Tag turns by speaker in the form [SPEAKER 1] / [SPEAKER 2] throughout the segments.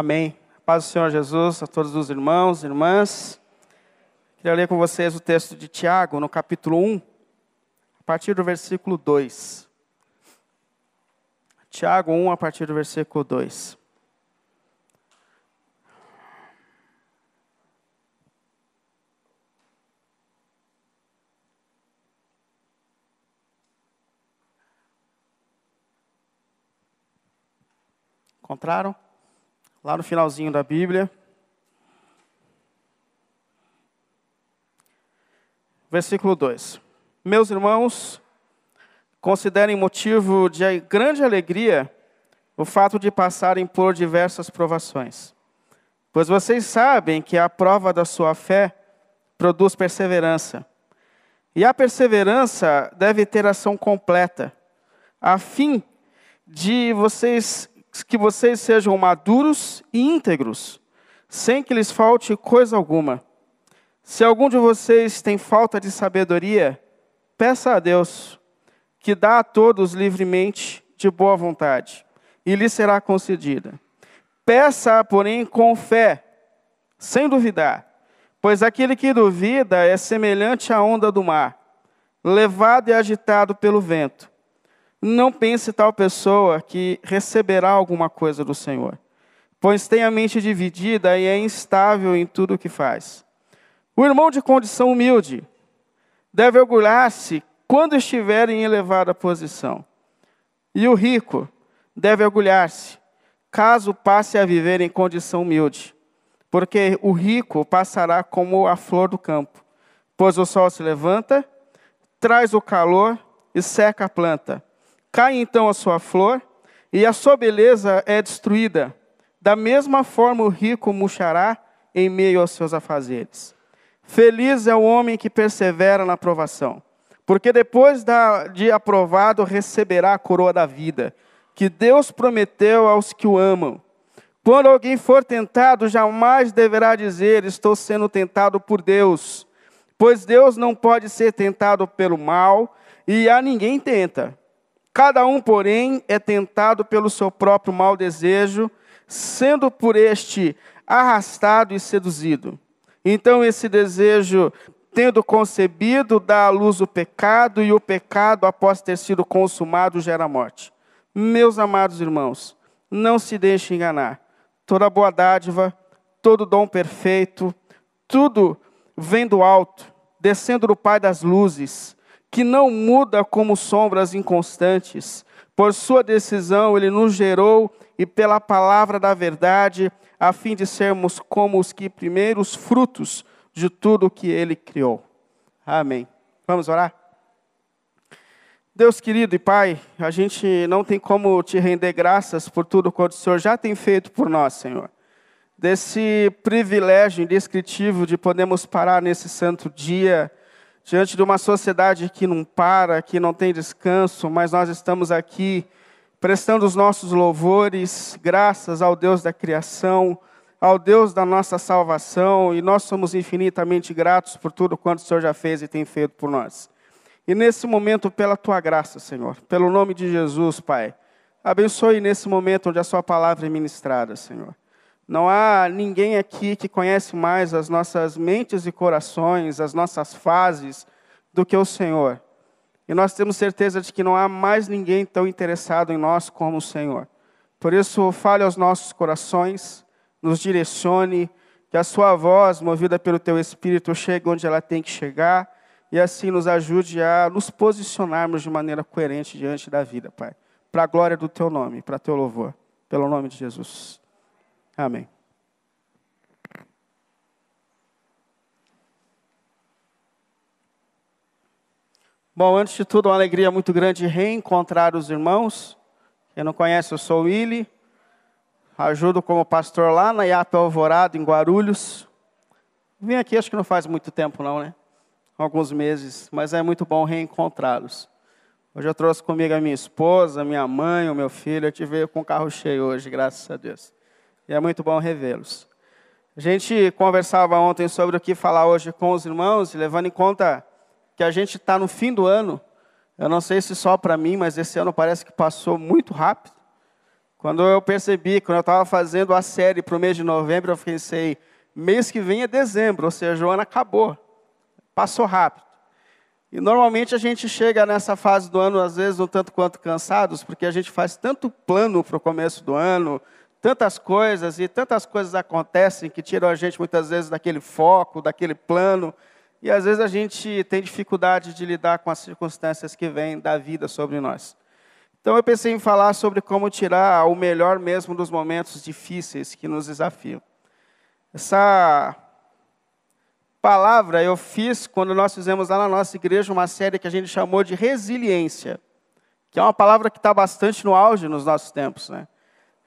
[SPEAKER 1] Amém. Paz do Senhor Jesus a todos os irmãos e irmãs. Queria ler com vocês o texto de Tiago, no capítulo 1, a partir do versículo 2. Tiago 1, a partir do versículo 2. Encontraram? Lá no finalzinho da Bíblia. Versículo 2. Meus irmãos, considerem motivo de grande alegria o fato de passarem por diversas provações. Pois vocês sabem que a prova da sua fé produz perseverança. E a perseverança deve ter ação completa, a fim de que vocês sejam maduros e íntegros, sem que lhes falte coisa alguma. Se algum de vocês tem falta de sabedoria, peça a Deus, que dá a todos livremente, de boa vontade, e lhe será concedida. Peça, porém, com fé, sem duvidar, pois aquele que duvida é semelhante à onda do mar, levado e agitado pelo vento. Não pense tal pessoa que receberá alguma coisa do Senhor, pois tem a mente dividida e é instável em tudo o que faz. O irmão de condição humilde deve orgulhar-se quando estiver em elevada posição. E o rico deve orgulhar-se caso passe a viver em condição humilde, porque o rico passará como a flor do campo, pois o sol se levanta, traz o calor e seca a planta. Cai então a sua flor, e a sua beleza é destruída. Da mesma forma o rico murchará em meio aos seus afazeres. Feliz é o homem que persevera na provação, porque depois de aprovado receberá a coroa da vida, que Deus prometeu aos que o amam. Quando alguém for tentado, jamais deverá dizer, estou sendo tentado por Deus, pois Deus não pode ser tentado pelo mal, e a ninguém tenta. Cada um, porém, é tentado pelo seu próprio mau desejo, sendo por este arrastado e seduzido. Então esse desejo, tendo concebido, dá à luz o pecado, e o pecado, após ter sido consumado, gera morte. Meus amados irmãos, não se deixem enganar. Toda boa dádiva, todo dom perfeito, tudo vem do alto, descendo do Pai das luzes, que não muda como sombras inconstantes. Por sua decisão ele nos gerou, e pela palavra da verdade, a fim de sermos como os que primeiros frutos de tudo que ele criou. Amém. Vamos orar? Deus querido e Pai, a gente não tem como te render graças por tudo quanto o Senhor já tem feito por nós, Senhor. Desse privilégio indescritível de podermos parar nesse santo dia, diante de uma sociedade que não para, que não tem descanso, mas nós estamos aqui prestando os nossos louvores, graças ao Deus da criação, ao Deus da nossa salvação, e nós somos infinitamente gratos por tudo quanto o Senhor já fez e tem feito por nós. E nesse momento, pela Tua graça, Senhor, pelo nome de Jesus, Pai, abençoe nesse momento onde a Sua palavra é ministrada, Senhor. Não há ninguém aqui que conhece mais as nossas mentes e corações, as nossas fases, do que o Senhor. E nós temos certeza de que não há mais ninguém tão interessado em nós como o Senhor. Por isso, fale aos nossos corações, nos direcione, que a Sua voz, movida pelo Teu Espírito, chegue onde ela tem que chegar, e assim nos ajude a nos posicionarmos de maneira coerente diante da vida, Pai. Para a glória do Teu nome, para Teu louvor. Pelo nome de Jesus. Amém. Bom, antes de tudo, uma alegria muito grande reencontrar os irmãos. Quem não conhece, eu sou o Willy. Ajudo como pastor lá na IAP Alvorada, em Guarulhos. Vim aqui, acho que não faz muito tempo não, né? Alguns meses, mas é muito bom reencontrá-los. Hoje eu trouxe comigo a minha esposa, minha mãe, o meu filho. A gente veio com o carro cheio hoje, graças a Deus. E é muito bom revê-los. A gente conversava ontem sobre o que falar hoje com os irmãos, levando em conta que a gente está no fim do ano. Eu não sei se só para mim, mas esse ano parece que passou muito rápido. Quando eu percebi, quando eu estava fazendo a série para o mês de novembro, eu pensei, mês que vem é dezembro, ou seja, o ano acabou. Passou rápido. E normalmente a gente chega nessa fase do ano, às vezes, um tanto quanto cansados, porque a gente faz tanto plano para o começo do ano, tantas coisas acontecem que tiram a gente muitas vezes daquele foco, daquele plano, e às vezes a gente tem dificuldade de lidar com as circunstâncias que vêm da vida sobre nós. Então eu pensei em falar sobre como tirar o melhor mesmo dos momentos difíceis que nos desafiam. Essa palavra eu fiz quando nós fizemos lá na nossa igreja uma série que a gente chamou de resiliência, que é uma palavra que está bastante no auge nos nossos tempos, né?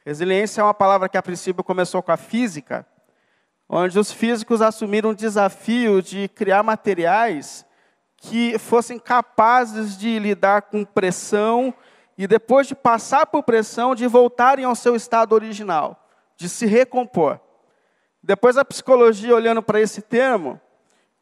[SPEAKER 1] Resiliência é uma palavra que a princípio começou com a física, onde os físicos assumiram o desafio de criar materiais que fossem capazes de lidar com pressão e depois de passar por pressão, de voltarem ao seu estado original, de se recompor. Depois a psicologia, olhando para esse termo,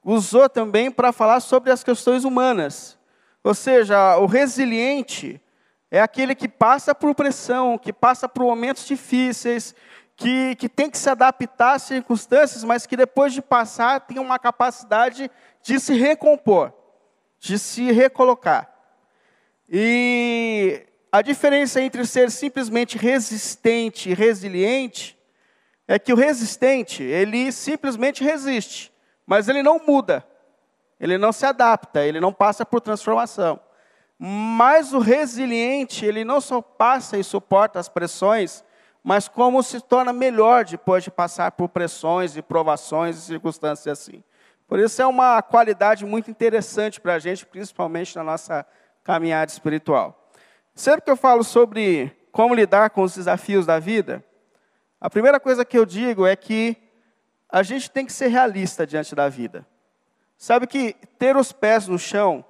[SPEAKER 1] usou também para falar sobre as questões humanas. Ou seja, o resiliente é aquele que passa por pressão, que passa por momentos difíceis, que tem que se adaptar às circunstâncias, mas que depois de passar tem uma capacidade de se recompor, de se recolocar. E a diferença entre ser simplesmente resistente e resiliente é que o resistente, ele simplesmente resiste, mas ele não muda, ele não se adapta, ele não passa por transformação. Mas o resiliente, ele não só passa e suporta as pressões, mas como se torna melhor depois de passar por pressões e provações e circunstâncias assim. Por isso é uma qualidade muito interessante para a gente, principalmente na nossa caminhada espiritual. Sempre que eu falo sobre como lidar com os desafios da vida, a primeira coisa que eu digo é que a gente tem que ser realista diante da vida. Sabe que ter os pés no chão,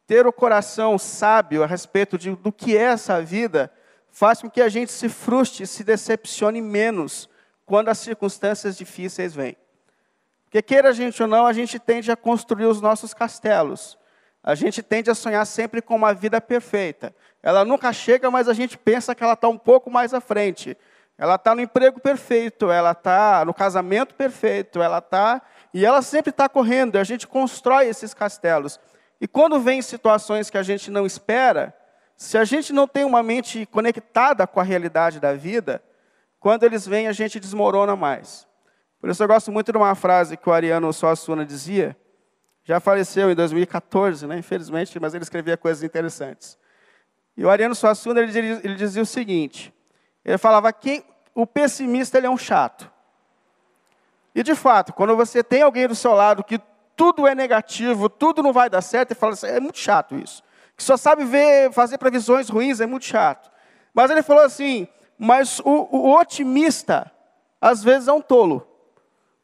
[SPEAKER 1] ter o coração sábio a respeito do que é essa vida, faz com que a gente se frustre, se decepcione menos quando as circunstâncias difíceis vêm. Porque queira a gente ou não, a gente tende a construir os nossos castelos. A gente tende a sonhar sempre com uma vida perfeita. Ela nunca chega, mas a gente pensa que ela está um pouco mais à frente. Ela está no emprego perfeito, ela está no casamento perfeito, e ela sempre está correndo, e a gente constrói esses castelos. E quando vem situações que a gente não espera, se a gente não tem uma mente conectada com a realidade da vida, quando eles vêm, a gente desmorona mais. Por isso eu gosto muito de uma frase que o Ariano Suassuna dizia, já faleceu em 2014, né, infelizmente, mas ele escrevia coisas interessantes. E o Ariano Suassuna, ele dizia o seguinte, ele falava que o pessimista ele é um chato. E, de fato, quando você tem alguém do seu lado que tudo é negativo, tudo não vai dar certo, ele fala assim, é muito chato isso. Que só sabe fazer previsões ruins, é muito chato. Mas ele falou assim, mas o otimista, às vezes, é um tolo.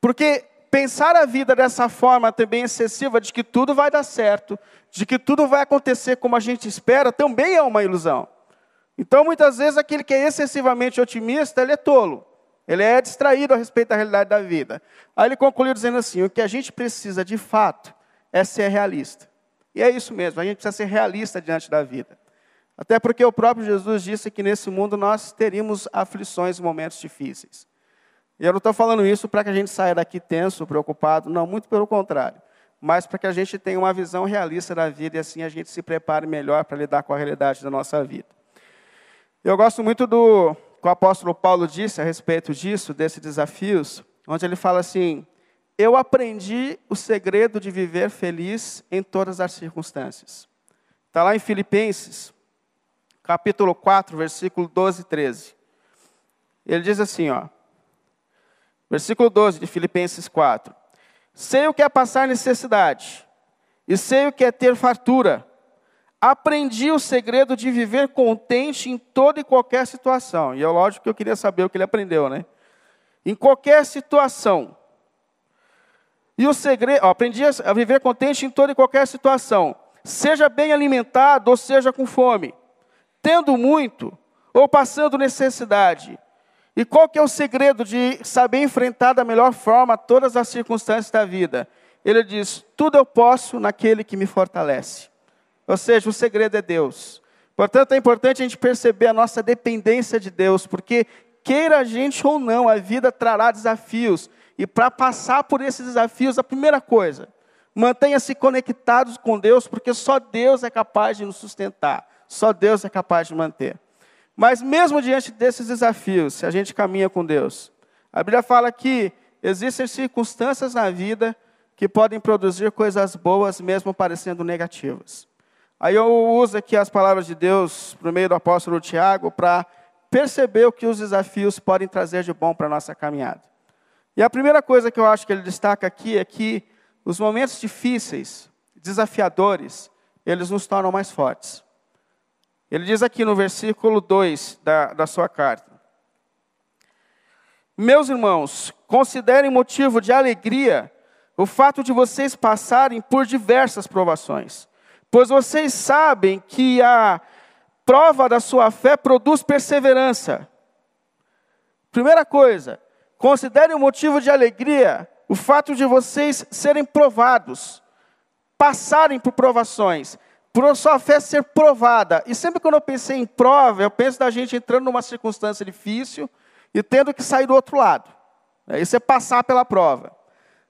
[SPEAKER 1] Porque pensar a vida dessa forma também excessiva, de que tudo vai dar certo, de que tudo vai acontecer como a gente espera, também é uma ilusão. Então, muitas vezes, aquele que é excessivamente otimista, ele é tolo. Ele é distraído a respeito da realidade da vida. Aí ele concluiu dizendo assim, o que a gente precisa, de fato, é ser realista. E é isso mesmo, a gente precisa ser realista diante da vida. Até porque o próprio Jesus disse que nesse mundo nós teríamos aflições e momentos difíceis. E eu não estou falando isso para que a gente saia daqui tenso, preocupado, não, muito pelo contrário. Mas para que a gente tenha uma visão realista da vida e assim a gente se prepare melhor para lidar com a realidade da nossa vida. Eu gosto muito do que o apóstolo Paulo disse a respeito disso, desses desafios, onde ele fala assim, eu aprendi o segredo de viver feliz em todas as circunstâncias. Está lá em Filipenses, capítulo 4, versículo 12 e 13. Ele diz assim, ó, versículo 12 de Filipenses 4. Sei o que é passar necessidade, e sei o que é ter fartura. Aprendi o segredo de viver contente em toda e qualquer situação. E é lógico que eu queria saber o que ele aprendeu, né? Em qualquer situação. E o segredo, aprendi a viver contente em toda e qualquer situação. Seja bem alimentado ou seja com fome. Tendo muito ou passando necessidade. E qual que é o segredo de saber enfrentar da melhor forma todas as circunstâncias da vida? Ele diz, tudo eu posso naquele que me fortalece. Ou seja, o segredo é Deus. Portanto, é importante a gente perceber a nossa dependência de Deus, porque queira a gente ou não, a vida trará desafios. E para passar por esses desafios, a primeira coisa, mantenha-se conectados com Deus, porque só Deus é capaz de nos sustentar. Só Deus é capaz de manter. Mas mesmo diante desses desafios, se a gente caminha com Deus, a Bíblia fala que existem circunstâncias na vida que podem produzir coisas boas, mesmo parecendo negativas. Aí eu uso aqui as palavras de Deus, por meio do apóstolo Tiago, para perceber o que os desafios podem trazer de bom para a nossa caminhada. E a primeira coisa que eu acho que ele destaca aqui é que os momentos difíceis, desafiadores, eles nos tornam mais fortes. Ele diz aqui no versículo 2 da sua carta: Meus irmãos, considerem motivo de alegria o fato de vocês passarem por diversas provações, pois vocês sabem que a prova da sua fé produz perseverança. Primeira coisa, considerem um motivo de alegria o fato de vocês serem provados, passarem por provações, por a sua fé ser provada. E sempre quando eu pensei em prova, eu penso da gente entrando numa circunstância difícil e tendo que sair do outro lado. Isso é passar pela prova.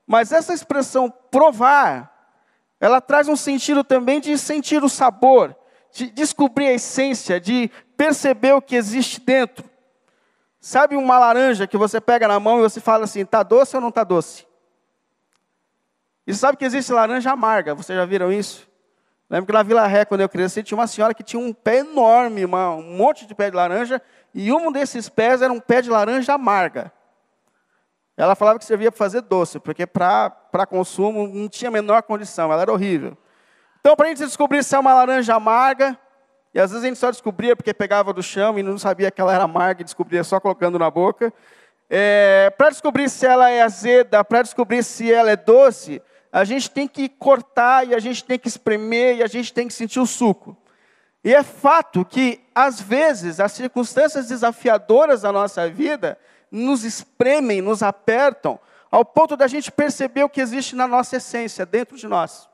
[SPEAKER 1] Mas essa expressão provar, ela traz um sentido também de sentir o sabor, de descobrir a essência, de perceber o que existe dentro. Sabe uma laranja que você pega na mão e você fala assim, está doce ou não está doce? E sabe que existe laranja amarga, vocês já viram isso? Lembro que na Vila Ré, quando eu cresci, tinha uma senhora que tinha um pé enorme, um monte de pé de laranja, e um desses pés era um pé de laranja amarga. Ela falava que servia para fazer doce, porque para consumo não tinha a menor condição, ela era horrível. Então, para a gente descobrir se é uma laranja amarga, e às vezes a gente só descobria porque pegava do chão e não sabia que ela era amarga e descobria só colocando na boca. Para descobrir se ela é azeda, para descobrir se ela é doce, a gente tem que cortar e a gente tem que espremer e a gente tem que sentir o suco. E é fato que, às vezes, as circunstâncias desafiadoras da nossa vida nos espremem, nos apertam, ao ponto da gente perceber o que existe na nossa essência, dentro de nós.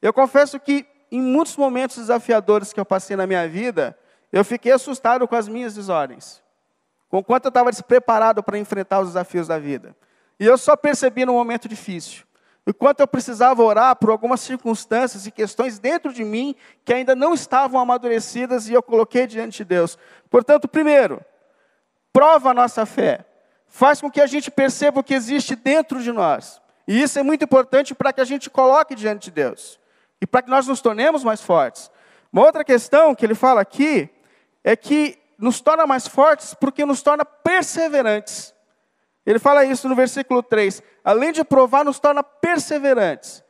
[SPEAKER 1] Eu confesso que, em muitos momentos desafiadores que eu passei na minha vida, eu fiquei assustado com as minhas desordens, com o quanto eu estava despreparado para enfrentar os desafios da vida. E eu só percebi no momento difícil, o quanto eu precisava orar por algumas circunstâncias e questões dentro de mim que ainda não estavam amadurecidas e eu coloquei diante de Deus. Portanto, primeiro, prova a nossa fé, faz com que a gente perceba o que existe dentro de nós. E isso é muito importante para que a gente coloque diante de Deus. E para que nós nos tornemos mais fortes. Uma outra questão que ele fala aqui é que nos torna mais fortes porque nos torna perseverantes. Ele fala isso no versículo 3. Além de provar, nos torna perseverantes.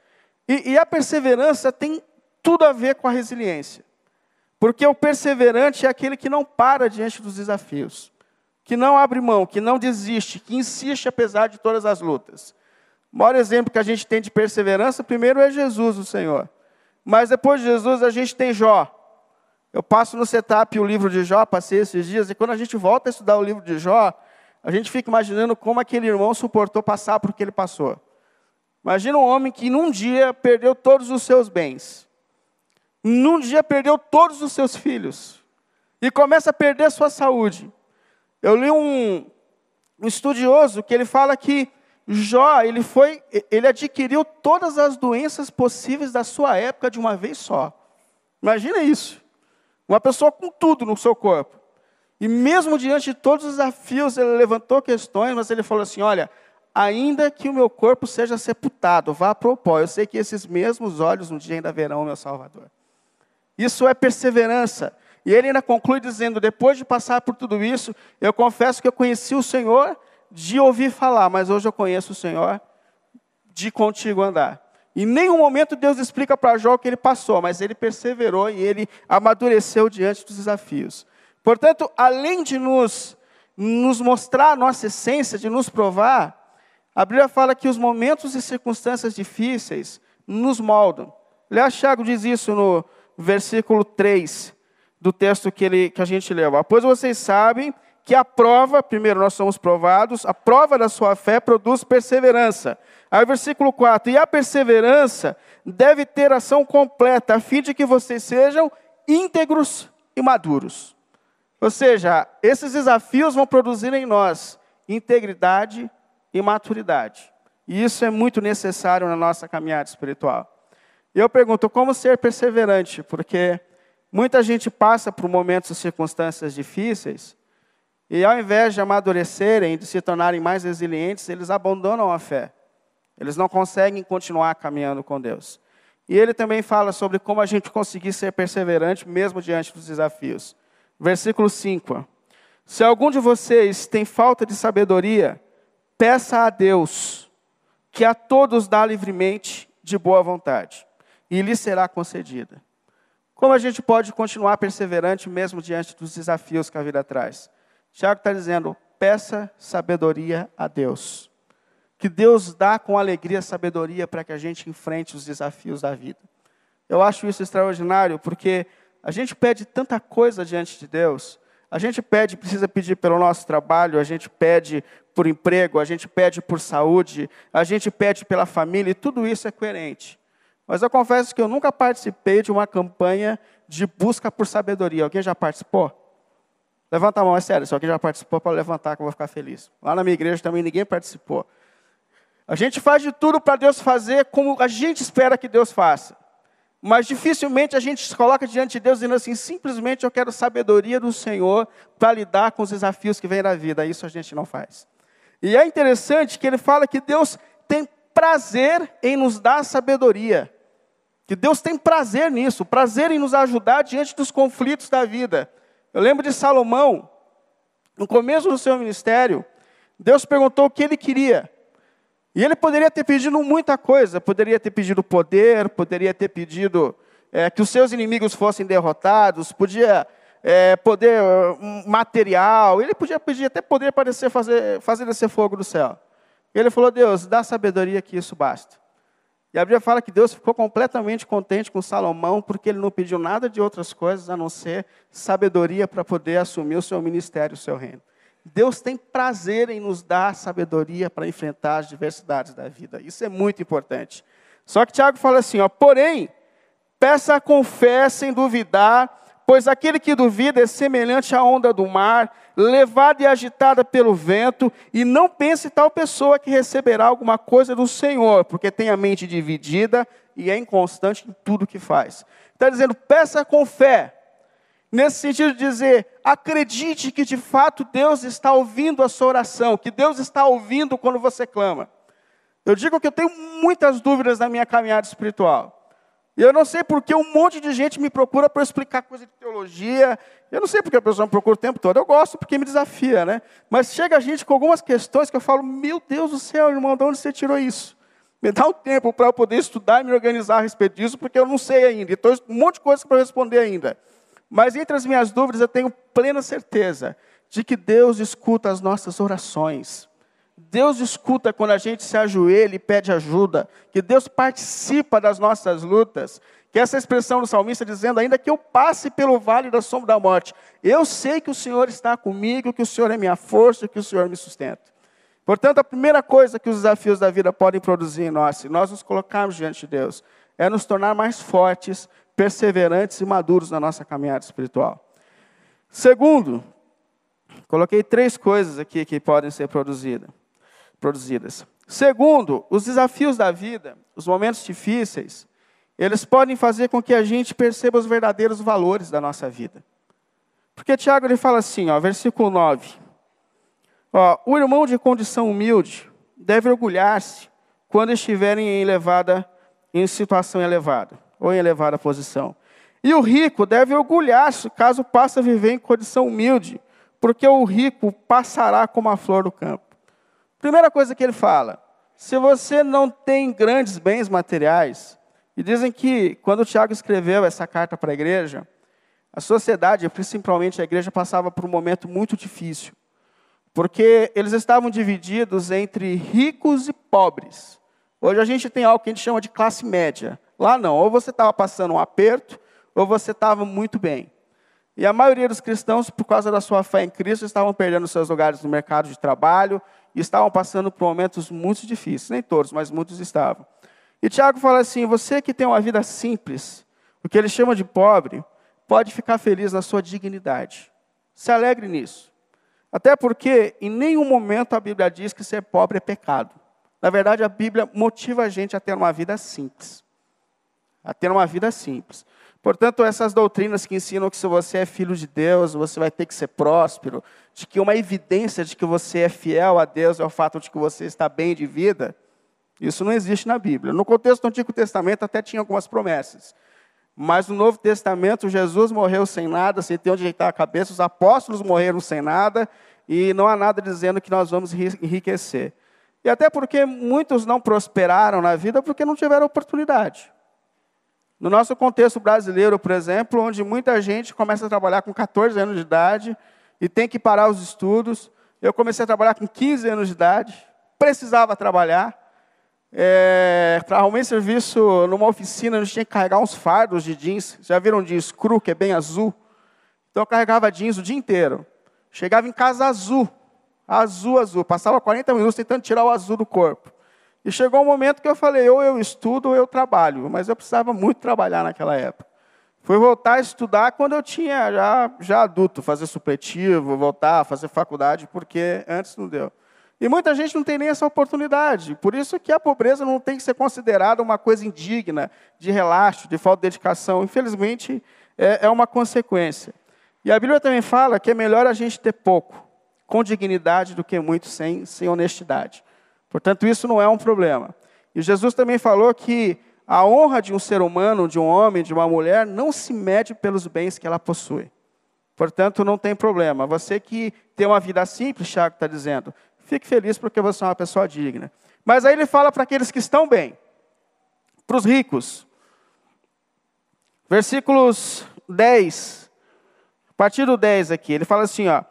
[SPEAKER 1] E a perseverança tem tudo a ver com a resiliência. Porque o perseverante é aquele que não para diante dos desafios. Que não abre mão, que não desiste, que insiste apesar de todas as lutas. O maior exemplo que a gente tem de perseverança, primeiro é Jesus, o Senhor. Mas depois de Jesus, a gente tem Jó. Eu passo no setup o livro de Jó, passei esses dias, e quando a gente volta a estudar o livro de Jó, a gente fica imaginando como aquele irmão suportou passar por o que ele passou. Imagina um homem que num dia perdeu todos os seus bens. Num dia perdeu todos os seus filhos. E começa a perder a sua saúde. Eu li um estudioso que ele fala que Jó, ele adquiriu todas as doenças possíveis da sua época de uma vez só. Imagina isso. Uma pessoa com tudo no seu corpo. E mesmo diante de todos os desafios, ele levantou questões, mas ele falou assim, olha, ainda que o meu corpo seja sepultado, vá para o pó. Eu sei que esses mesmos olhos um dia ainda verão o meu Salvador. Isso é perseverança. E ele ainda conclui dizendo, depois de passar por tudo isso, eu confesso que eu conheci o Senhor de ouvir falar, mas hoje eu conheço o Senhor de contigo andar. Em nenhum momento Deus explica para Jó o que ele passou, mas ele perseverou e ele amadureceu diante dos desafios. Portanto, além de nos mostrar a nossa essência, de nos provar, a Bíblia fala que os momentos e circunstâncias difíceis nos moldam. Aliás, Tiago diz isso no versículo 3 do texto que a gente leu. Pois vocês sabem que a prova, primeiro nós somos provados, a prova da sua fé produz perseverança. Aí versículo 4, e a perseverança deve ter ação completa, a fim de que vocês sejam íntegros e maduros. Ou seja, esses desafios vão produzir em nós integridade e maturidade. E isso é muito necessário na nossa caminhada espiritual. E eu pergunto, como ser perseverante? Porque muita gente passa por momentos e circunstâncias difíceis, e ao invés de amadurecerem, de se tornarem mais resilientes, eles abandonam a fé. Eles não conseguem continuar caminhando com Deus. E ele também fala sobre como a gente conseguir ser perseverante mesmo diante dos desafios. Versículo 5. Se algum de vocês tem falta de sabedoria, peça a Deus, que a todos dá livremente de boa vontade, e lhe será concedida. Como a gente pode continuar perseverante mesmo diante dos desafios que a vida traz? Tiago está dizendo, peça sabedoria a Deus. Que Deus dá com alegria sabedoria para que a gente enfrente os desafios da vida. Eu acho isso extraordinário, porque a gente pede tanta coisa diante de Deus. A gente precisa pedir pelo nosso trabalho, a gente pede por emprego, a gente pede por saúde, a gente pede pela família, e tudo isso é coerente. Mas eu confesso que eu nunca participei de uma campanha de busca por sabedoria. Alguém já participou? Levanta a mão, é sério, se alguém já participou, para levantar que eu vou ficar feliz. Lá na minha igreja também ninguém participou. A gente faz de tudo para Deus fazer como a gente espera que Deus faça. Mas dificilmente a gente se coloca diante de Deus dizendo assim, simplesmente eu quero sabedoria do Senhor para lidar com os desafios que vêm da vida. Isso a gente não faz. E é interessante que ele fala que Deus tem prazer em nos dar sabedoria. Que Deus tem prazer nisso, prazer em nos ajudar diante dos conflitos da vida. Eu lembro de Salomão, no começo do seu ministério, Deus perguntou o que ele queria. E ele poderia ter pedido muita coisa, poderia ter pedido poder, poderia ter pedido que os seus inimigos fossem derrotados, poder material, ele podia pedir até poder para fazer descer fogo do céu. E ele falou, Deus, dá sabedoria que isso basta. E a Bíblia fala que Deus ficou completamente contente com Salomão, porque ele não pediu nada de outras coisas, a não ser sabedoria para poder assumir o seu ministério, o seu reino. Deus tem prazer em nos dar sabedoria para enfrentar as diversidades da vida. Isso é muito importante. Só que Tiago fala assim, porém, peça com fé sem duvidar, pois aquele que duvida é semelhante à onda do mar, levada e agitada pelo vento, e não pense tal pessoa que receberá alguma coisa do Senhor, porque tem a mente dividida e é inconstante em tudo que faz. Está dizendo, peça com fé. Nesse sentido de dizer, acredite que de fato Deus está ouvindo a sua oração, que Deus está ouvindo quando você clama. Eu digo que eu tenho muitas dúvidas na minha caminhada espiritual. E eu não sei porque um monte de gente me procura para explicar coisa de teologia. Eu não sei porque a pessoa me procura o tempo todo. Eu gosto porque me desafia, né? Mas chega a gente com algumas questões que eu falo, meu Deus do céu, irmão, de onde você tirou isso? Me dá um tempo para eu poder estudar e me organizar a respeito disso, porque eu não sei ainda. Então, um monte de coisa para responder ainda. Mas entre as minhas dúvidas, eu tenho plena certeza de que Deus escuta as nossas orações. Deus escuta quando a gente se ajoelha e pede ajuda. Que Deus participa das nossas lutas. Que essa expressão do salmista dizendo, ainda que eu passe pelo vale da sombra da morte, eu sei que o Senhor está comigo, que o Senhor é minha força, que o Senhor me sustenta. Portanto, a primeira coisa que os desafios da vida podem produzir em nós, se nós nos colocarmos diante de Deus, é nos tornar mais fortes, perseverantes e maduros na nossa caminhada espiritual. Segundo, coloquei 3 coisas aqui que podem ser produzidas. Segundo, os desafios da vida, os momentos difíceis, eles podem fazer com que a gente perceba os verdadeiros valores da nossa vida. Porque Tiago ele fala assim, versículo 9. O irmão de condição humilde deve orgulhar-se quando estiver em situação elevada, ou em elevada posição. E o rico deve orgulhar-se caso passe a viver em condição humilde, porque o rico passará como a flor do campo. Primeira coisa que ele fala, se você não tem grandes bens materiais, e dizem que quando o Tiago escreveu essa carta para a igreja, a sociedade, principalmente a igreja, passava por um momento muito difícil, porque eles estavam divididos entre ricos e pobres. Hoje a gente tem algo que a gente chama de classe média. Lá não, ou você estava passando um aperto, ou você estava muito bem. E a maioria dos cristãos, por causa da sua fé em Cristo, estavam perdendo seus lugares no mercado de trabalho, e estavam passando por momentos muito difíceis. Nem todos, mas muitos estavam. E Tiago fala assim, você que tem uma vida simples, o que ele chama de pobre, pode ficar feliz na sua dignidade. Se alegre nisso. Até porque, em nenhum momento a Bíblia diz que ser pobre é pecado. Na verdade, a Bíblia motiva a gente a ter uma vida simples. A ter uma vida simples. Portanto, essas doutrinas que ensinam que se você é filho de Deus, você vai ter que ser próspero, de que uma evidência de que você é fiel a Deus é o fato de que você está bem de vida, isso não existe na Bíblia. No contexto do Antigo Testamento até tinha algumas promessas. Mas no Novo Testamento, Jesus morreu sem nada, sem ter onde ajeitar a cabeça, os apóstolos morreram sem nada, e não há nada dizendo que nós vamos enriquecer. E até porque muitos não prosperaram na vida porque não tiveram oportunidade. No nosso contexto brasileiro, por exemplo, onde muita gente começa a trabalhar com 14 anos de idade e tem que parar os estudos. Eu comecei a trabalhar com 15 anos de idade, precisava trabalhar. Arrumei serviço numa oficina, a gente tinha que carregar uns fardos de jeans. Já viram jeans cru, que é bem azul? Então eu carregava jeans o dia inteiro. Chegava em casa azul. Passava 40 minutos tentando tirar o azul do corpo. E chegou um momento que eu falei, ou eu estudo ou eu trabalho. Mas eu precisava muito trabalhar naquela época. Fui voltar a estudar quando eu tinha já adulto, fazer supletivo, voltar a fazer faculdade, porque antes não deu. E muita gente não tem nem essa oportunidade. Por isso que a pobreza não tem que ser considerada uma coisa indigna, de relaxo, de falta de dedicação. Infelizmente, é uma consequência. E a Bíblia também fala que é melhor a gente ter pouco, com dignidade, do que muito sem honestidade. Portanto, isso não é um problema. E Jesus também falou que a honra de um ser humano, de um homem, de uma mulher, não se mede pelos bens que ela possui. Portanto, não tem problema. Você que tem uma vida simples, Tiago está dizendo, fique feliz porque você é uma pessoa digna. Mas aí ele fala para aqueles que estão bem, para os ricos. Versículos 10, a partir do 10 aqui, ele fala assim, ó.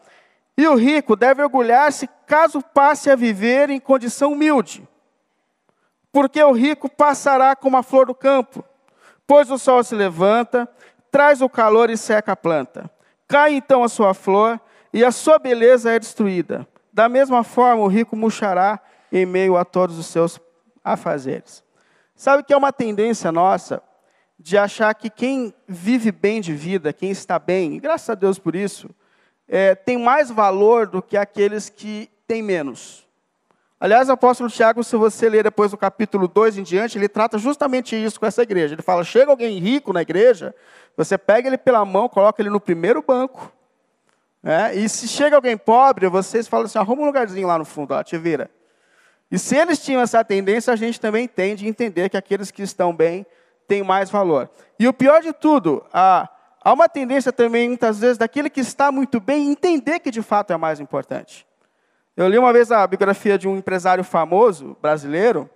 [SPEAKER 1] E o rico deve orgulhar-se caso passe a viver em condição humilde. Porque o rico passará como a flor do campo, pois o sol se levanta, traz o calor e seca a planta. Cai então a sua flor e a sua beleza é destruída. Da mesma forma, o rico murchará em meio a todos os seus afazeres. Sabe que é uma tendência nossa de achar que quem vive bem de vida, quem está bem, e graças a Deus por isso, tem mais valor do que aqueles que têm menos. Aliás, o apóstolo Tiago, se você ler depois do capítulo 2 em diante, ele trata justamente isso com essa igreja. Ele fala, chega alguém rico na igreja, você pega ele pela mão, coloca ele no primeiro banco. E se chega alguém pobre, vocês falam assim, arruma um lugarzinho lá no fundo, ó, te vira. E se eles tinham essa tendência, a gente também tem de entender que aqueles que estão bem têm mais valor. E o pior de tudo, há uma tendência também, muitas vezes, daquele que está muito bem, entender que de fato é mais importante. Eu li uma vez a biografia de um empresário famoso, brasileiro,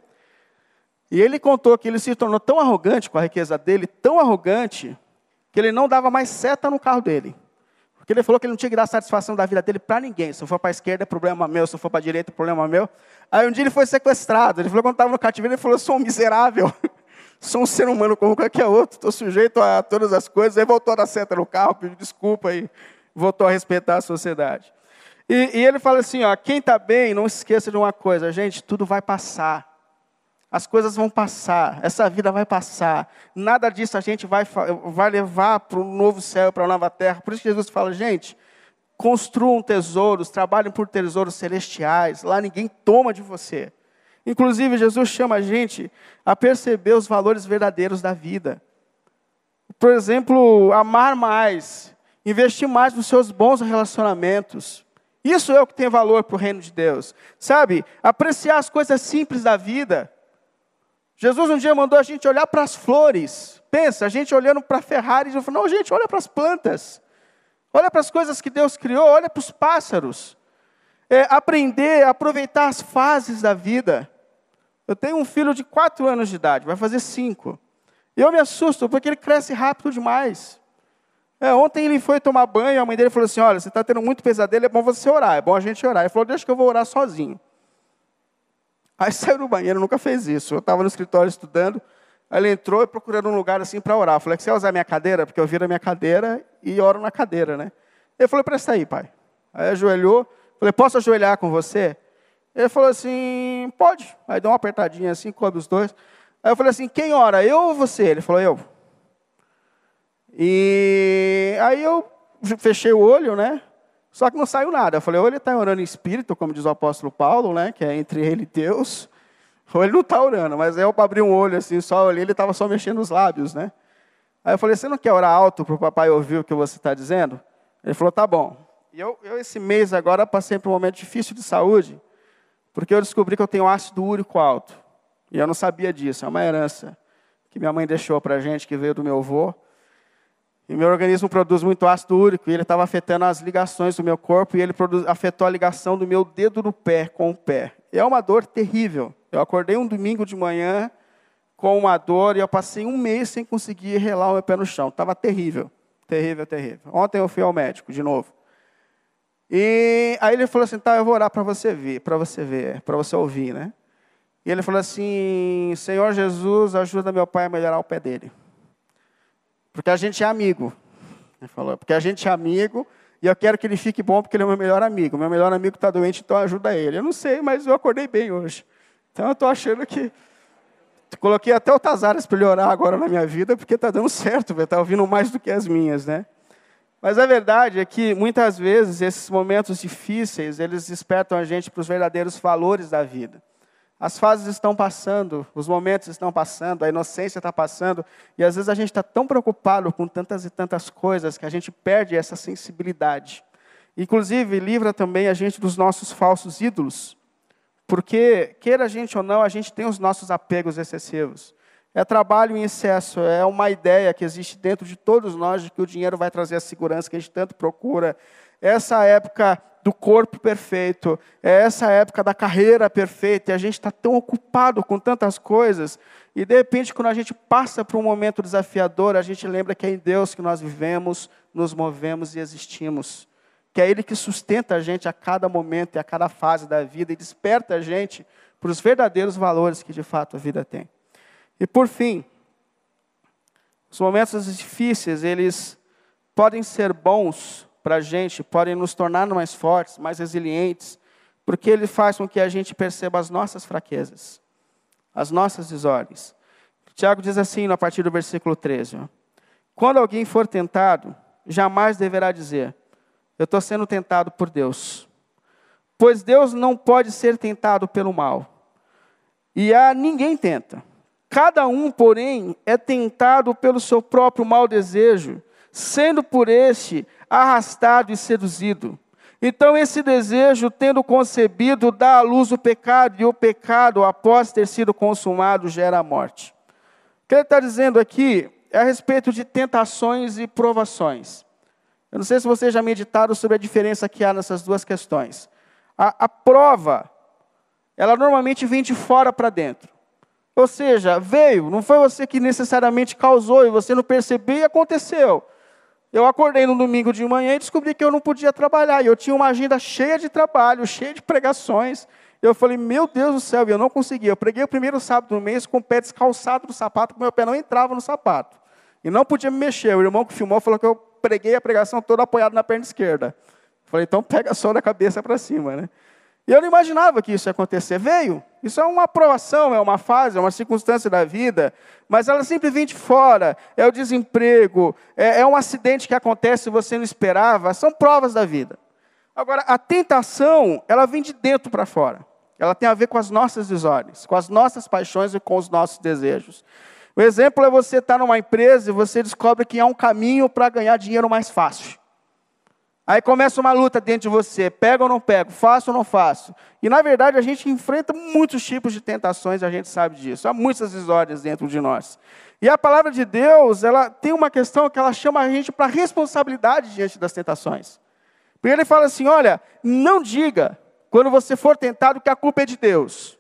[SPEAKER 1] e ele contou que ele se tornou tão arrogante com a riqueza dele, tão arrogante, que ele não dava mais seta no carro dele. Porque ele falou que ele não tinha que dar satisfação da vida dele para ninguém. Se eu for para a esquerda é problema meu, se eu for para a direita é problema meu. Aí um dia ele foi sequestrado. Ele falou que quando estava no cativeiro, ele falou, eu sou um miserável. Sou um ser humano como qualquer outro, estou sujeito a todas as coisas. Aí voltou a dar seta no carro, pediu desculpa e voltou a respeitar a sociedade. E ele fala assim, ó, quem está bem, não se esqueça de uma coisa, gente, tudo vai passar. As coisas vão passar, essa vida vai passar. Nada disso a gente vai levar para um novo céu, para uma nova terra. Por isso que Jesus fala, gente, construam tesouros, trabalhem por tesouros celestiais. Lá ninguém toma de você. Inclusive, Jesus chama a gente a perceber os valores verdadeiros da vida. Por exemplo, amar mais, investir mais nos seus bons relacionamentos. Isso é o que tem valor para o reino de Deus. Sabe, apreciar as coisas simples da vida. Jesus um dia mandou a gente olhar para as flores. Pensa, a gente olhando para a Ferrari, e falou, não, gente, olha para as plantas. Olha para as coisas que Deus criou, olha para os pássaros. Aprender a aproveitar as fases da vida. Eu tenho um filho de 4 anos de idade, vai fazer 5. E eu me assusto, porque ele cresce rápido demais. Ontem ele foi tomar banho, a mãe dele falou assim, olha, você está tendo muito pesadelo, é bom você orar, é bom a gente orar. Ele falou, deixa que eu vou orar sozinho. Aí saiu do banheiro, nunca fez isso. Eu estava no escritório estudando, aí ele entrou procurando um lugar assim para orar. Eu falei, você vai usar a minha cadeira? Porque eu viro a minha cadeira e oro na cadeira, né? Ele falou, presta aí, pai. Aí ajoelhou, falei, posso ajoelhar com você? Ele falou assim, pode. Aí deu uma apertadinha assim, coube os dois. Aí eu falei assim, quem ora, eu ou você? Ele falou, eu. E aí eu fechei o olho, né? Só que não saiu nada. Eu falei, ou ele está orando em espírito, como diz o apóstolo Paulo, né? Que é entre ele e Deus, ou ele não está orando. Mas aí eu abri um olho assim, só olhei, ele estava só mexendo os lábios, né? Aí eu falei, você não quer orar alto para o papai ouvir o que você está dizendo? Ele falou, tá bom. E eu esse mês agora passei por um momento difícil de saúde, porque eu descobri que eu tenho ácido úrico alto. E eu não sabia disso, é uma herança que minha mãe deixou para a gente, que veio do meu avô. E meu organismo produz muito ácido úrico, e ele estava afetando as ligações do meu corpo, e ele afetou a ligação do meu dedo do pé com o pé. E é uma dor terrível. Eu acordei um domingo de manhã com uma dor, e eu passei um mês sem conseguir relar o meu pé no chão. Estava terrível, terrível, terrível. Ontem eu fui ao médico de novo. E aí ele falou assim, tá, eu vou orar para você ver, para você ouvir, né? E ele falou assim, Senhor Jesus, ajuda meu pai a melhorar o pé dele. Porque a gente é amigo. Ele falou, porque a gente é amigo e eu quero que ele fique bom porque ele é o meu melhor amigo. Meu melhor amigo está doente, então ajuda ele. Eu não sei, mas eu acordei bem hoje. Então eu estou achando que... Coloquei até outras áreas para ele orar agora na minha vida, porque está dando certo, está ouvindo mais do que as minhas, né? Mas a verdade é que, muitas vezes, esses momentos difíceis, eles despertam a gente para os verdadeiros valores da vida. As fases estão passando, os momentos estão passando, a inocência está passando, e às vezes a gente está tão preocupado com tantas e tantas coisas que a gente perde essa sensibilidade. Inclusive, livra também a gente dos nossos falsos ídolos, porque, queira a gente ou não, a gente tem os nossos apegos excessivos. É trabalho em excesso, é uma ideia que existe dentro de todos nós de que o dinheiro vai trazer a segurança que a gente tanto procura. Essa época do corpo perfeito, é essa época da carreira perfeita, e a gente está tão ocupado com tantas coisas, e de repente, quando a gente passa por um momento desafiador, a gente lembra que é em Deus que nós vivemos, nos movemos e existimos. Que é Ele que sustenta a gente a cada momento e a cada fase da vida, e desperta a gente para os verdadeiros valores que de fato a vida tem. E por fim, os momentos difíceis, eles podem ser bons para a gente, podem nos tornar mais fortes, mais resilientes, porque ele faz com que a gente perceba as nossas fraquezas, as nossas desordens. Tiago diz assim, a partir do versículo 13, quando alguém for tentado, jamais deverá dizer, eu estou sendo tentado por Deus, pois Deus não pode ser tentado pelo mal, e a ninguém tenta. Cada um, porém, é tentado pelo seu próprio mau desejo, sendo por este arrastado e seduzido. Então, esse desejo, tendo concebido, dá à luz o pecado, e o pecado, após ter sido consumado, gera a morte. O que ele está dizendo aqui é a respeito de tentações e provações. Eu não sei se vocês já meditaram sobre a diferença que há nessas duas questões. A prova, ela normalmente vem de fora para dentro. Ou seja, veio, não foi você que necessariamente causou, e você não percebeu e aconteceu. Eu acordei no domingo de manhã e descobri que eu não podia trabalhar. E eu tinha uma agenda cheia de trabalho, cheia de pregações. Eu falei, meu Deus do céu, e eu não conseguia. Eu preguei o primeiro sábado do mês com o pé descalçado do sapato, porque meu pé não entrava no sapato. E não podia me mexer. O irmão que filmou falou que eu preguei a pregação toda apoiado na perna esquerda. Eu falei, então pega só da cabeça para cima, né? E eu não imaginava que isso ia acontecer. Veio. Isso é uma aprovação, é uma fase, é uma circunstância da vida, mas ela sempre vem de fora. É o desemprego, é um acidente que acontece e você não esperava. São provas da vida. Agora, a tentação, ela vem de dentro para fora. Ela tem a ver com as nossas desordens, com as nossas paixões e com os nossos desejos. O exemplo é você estar numa empresa e você descobre que há um caminho para ganhar dinheiro mais fácil. Aí começa uma luta dentro de você, pego ou não pego, faço ou não faço. E na verdade a gente enfrenta muitos tipos de tentações, a gente sabe disso. Há muitas desordens dentro de nós. E a palavra de Deus, ela tem uma questão que ela chama a gente para responsabilidade diante das tentações. Porque ele fala assim, olha, não diga, quando você for tentado, que a culpa é de Deus.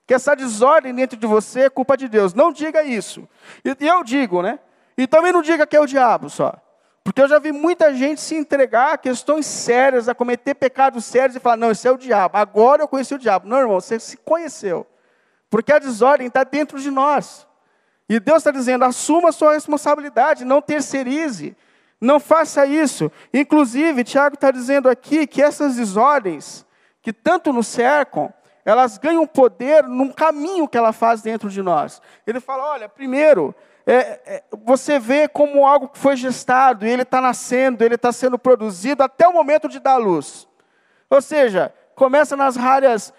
[SPEAKER 1] Que essa desordem dentro de você é culpa de Deus. Não diga isso. E eu digo, né? E também não diga que é o diabo só. Porque eu já vi muita gente se entregar a questões sérias, a cometer pecados sérios e falar, não, esse é o diabo, agora eu conheci o diabo. Não, irmão, você se conheceu. Porque a desordem está dentro de nós. E Deus está dizendo, assuma a sua responsabilidade, não terceirize, não faça isso. Inclusive, Tiago está dizendo aqui que essas desordens, que tanto nos cercam, elas ganham poder num caminho que ela faz dentro de nós. Ele fala, olha, primeiro, Você vê como algo que foi gestado, e ele está nascendo, ele está sendo produzido até o momento de dar luz. Ou seja, começa nas áreas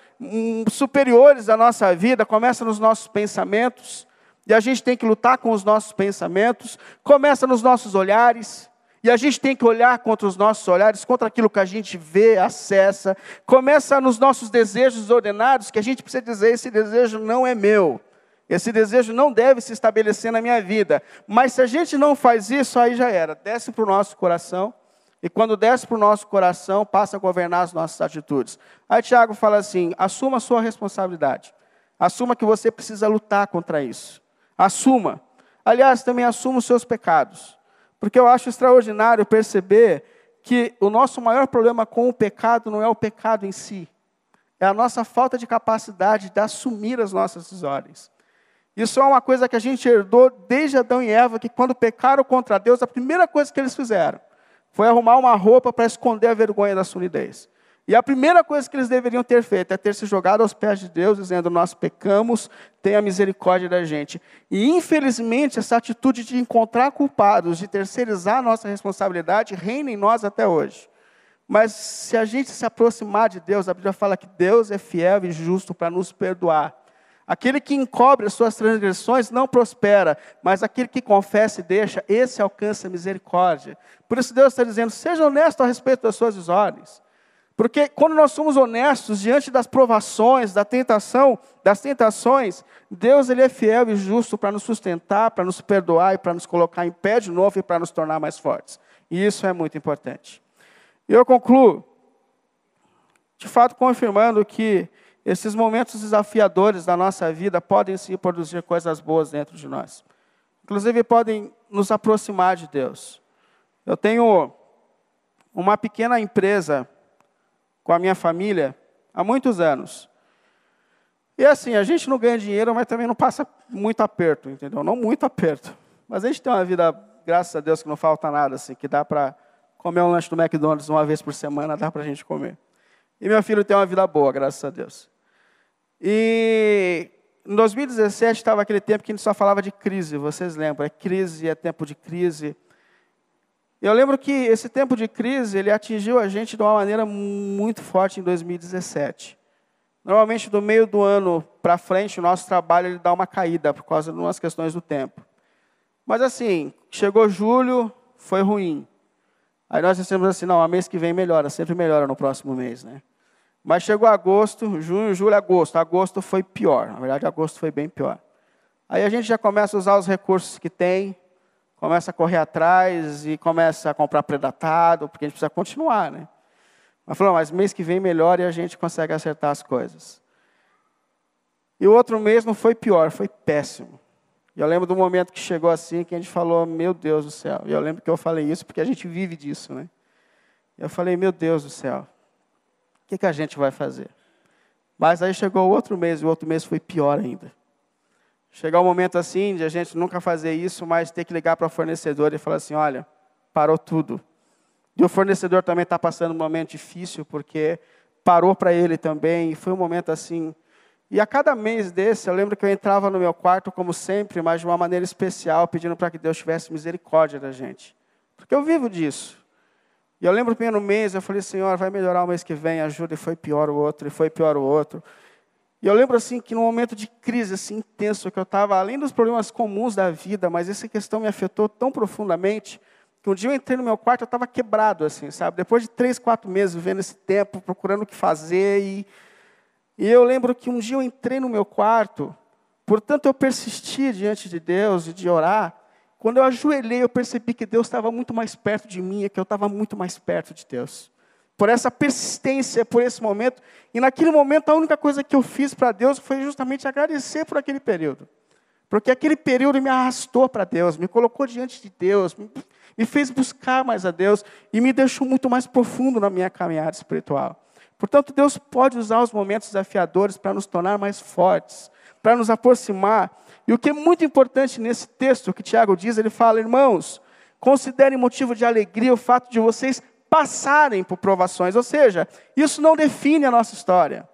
[SPEAKER 1] superiores da nossa vida, começa nos nossos pensamentos, e a gente tem que lutar com os nossos pensamentos, começa nos nossos olhares, e a gente tem que olhar contra os nossos olhares, contra aquilo que a gente vê, acessa, começa nos nossos desejos ordenados, que a gente precisa dizer, esse desejo não é meu. Esse desejo não deve se estabelecer na minha vida. Mas se a gente não faz isso, aí já era. Desce para o nosso coração. E quando desce para o nosso coração, passa a governar as nossas atitudes. Aí Tiago fala assim, assuma a sua responsabilidade. Assuma que você precisa lutar contra isso. Assuma. Aliás, também assuma os seus pecados. Porque eu acho extraordinário perceber que o nosso maior problema com o pecado não é o pecado em si. É a nossa falta de capacidade de assumir as nossas desordens. Isso é uma coisa que a gente herdou desde Adão e Eva, que quando pecaram contra Deus, a primeira coisa que eles fizeram foi arrumar uma roupa para esconder a vergonha da sua nudez. E a primeira coisa que eles deveriam ter feito é ter se jogado aos pés de Deus, dizendo, nós pecamos, tenha misericórdia da gente. E infelizmente essa atitude de encontrar culpados, de terceirizar a nossa responsabilidade, reina em nós até hoje. Mas se a gente se aproximar de Deus, a Bíblia fala que Deus é fiel e justo para nos perdoar. Aquele que encobre as suas transgressões não prospera, mas aquele que confessa e deixa, esse alcança misericórdia. Por isso Deus está dizendo, seja honesto a respeito das suas desordens. Porque quando nós somos honestos diante das provações, das tentações, Deus ele é fiel e justo para nos sustentar, para nos perdoar e para nos colocar em pé de novo e para nos tornar mais fortes. E isso é muito importante. E eu concluo, de fato, confirmando que esses momentos desafiadores da nossa vida podem sim produzir coisas boas dentro de nós. Inclusive podem nos aproximar de Deus. Eu tenho uma pequena empresa com a minha família há muitos anos. E assim, a gente não ganha dinheiro, mas também não passa muito aperto, entendeu? Não muito aperto. Mas a gente tem uma vida, graças a Deus, que não falta nada, assim, que dá para comer um lanche do McDonald's uma vez por semana, dá para a gente comer. E meu filho tem uma vida boa, graças a Deus. E em 2017 estava aquele tempo que a gente só falava de crise, vocês lembram? É crise, é tempo de crise. Eu lembro que esse tempo de crise, ele atingiu a gente de uma maneira muito forte em 2017. Normalmente, do meio do ano para frente, o nosso trabalho ele dá uma caída por causa de umas questões do tempo. Mas assim, chegou julho, foi ruim. Aí nós dissemos assim, não, a mês que vem melhora, sempre melhora no próximo mês, né? Mas chegou agosto, junho, julho, agosto. Agosto foi pior, na verdade agosto foi bem pior. Aí a gente já começa a usar os recursos que tem, começa a correr atrás e começa a comprar pré-datado, porque a gente precisa continuar, né? Mas falou, mas mês que vem melhora e a gente consegue acertar as coisas. E o outro mês não foi pior, foi péssimo. E eu lembro do momento que chegou assim, que a gente falou, meu Deus do céu. E eu lembro que eu falei isso porque a gente vive disso, né? E eu falei, meu Deus do céu. O que a gente vai fazer? Mas aí chegou o outro mês, e o outro mês foi pior ainda. Chegou um momento assim, de a gente nunca fazer isso, mas ter que ligar para o fornecedor e falar assim, olha, parou tudo. E o fornecedor também está passando um momento difícil, porque parou para ele também, e foi um momento assim. E a cada mês desse, eu lembro que eu entrava no meu quarto, como sempre, mas de uma maneira especial, pedindo para que Deus tivesse misericórdia da gente. Porque eu vivo disso. E eu lembro o primeiro mês, eu falei, Senhor, vai melhorar o mês que vem, ajuda, e foi pior o outro, e foi pior o outro. E eu lembro assim que num momento de crise assim, intenso, que eu estava, além dos problemas comuns da vida, mas essa questão me afetou tão profundamente, que um dia eu entrei no meu quarto, eu estava quebrado, assim, sabe? Depois de 3, 4 meses vivendo esse tempo, procurando o que fazer, e eu lembro que um dia eu entrei no meu quarto, portanto eu persisti diante de Deus e de orar. Quando eu ajoelhei, eu percebi que Deus estava muito mais perto de mim, e que eu estava muito mais perto de Deus. Por essa persistência, por esse momento. E naquele momento, a única coisa que eu fiz para Deus foi justamente agradecer por aquele período. Porque aquele período me arrastou para Deus, me colocou diante de Deus, me fez buscar mais a Deus e me deixou muito mais profundo na minha caminhada espiritual. Portanto, Deus pode usar os momentos desafiadores para nos tornar mais fortes, para nos aproximar. E o que é muito importante nesse texto que Tiago diz, ele fala, irmãos, considerem motivo de alegria o fato de vocês passarem por provações. Ou seja, isso não define a nossa história.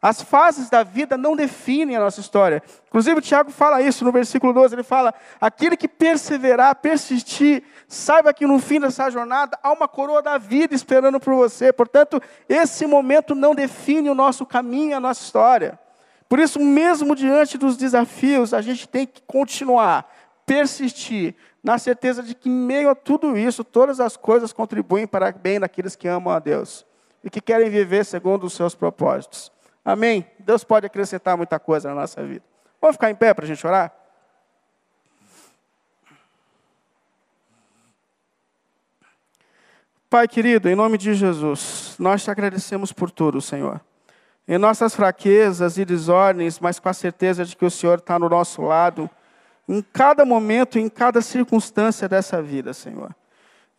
[SPEAKER 1] As fases da vida não definem a nossa história. Inclusive, o Tiago fala isso no versículo 12. Ele fala, aquele que perseverar, persistir, saiba que no fim dessa jornada há uma coroa da vida esperando por você. Portanto, esse momento não define o nosso caminho, a nossa história. Por isso, mesmo diante dos desafios, a gente tem que continuar, persistir, na certeza de que em meio a tudo isso, todas as coisas contribuem para o bem daqueles que amam a Deus e que querem viver segundo os seus propósitos. Amém? Deus pode acrescentar muita coisa na nossa vida. Vamos ficar em pé para a gente orar? Pai querido, em nome de Jesus, nós te agradecemos por tudo, Senhor. Em nossas fraquezas e desordens, mas com a certeza de que o Senhor está no nosso lado, em cada momento, em cada circunstância dessa vida, Senhor.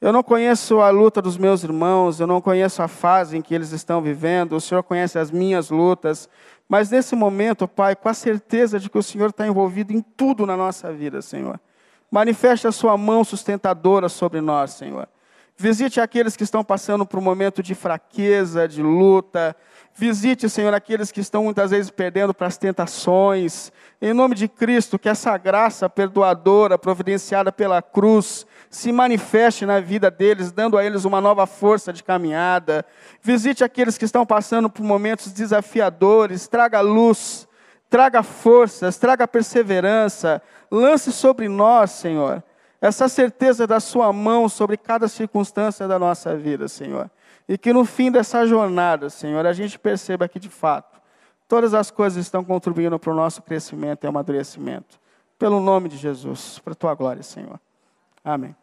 [SPEAKER 1] Eu não conheço a luta dos meus irmãos, eu não conheço a fase em que eles estão vivendo, o Senhor conhece as minhas lutas, mas nesse momento, Pai, com a certeza de que o Senhor está envolvido em tudo na nossa vida, Senhor. Manifeste a sua mão sustentadora sobre nós, Senhor. Visite aqueles que estão passando por um momento de fraqueza, de luta. Visite, Senhor, aqueles que estão muitas vezes perdendo para as tentações. Em nome de Cristo, que essa graça perdoadora, providenciada pela cruz, se manifeste na vida deles, dando a eles uma nova força de caminhada. Visite aqueles que estão passando por momentos desafiadores. Traga luz, traga forças, traga perseverança. Lance sobre nós, Senhor, essa certeza da sua mão sobre cada circunstância da nossa vida, Senhor. E que no fim dessa jornada, Senhor, a gente perceba que, de fato, todas as coisas estão contribuindo para o nosso crescimento e amadurecimento. Pelo nome de Jesus, para a tua glória, Senhor. Amém.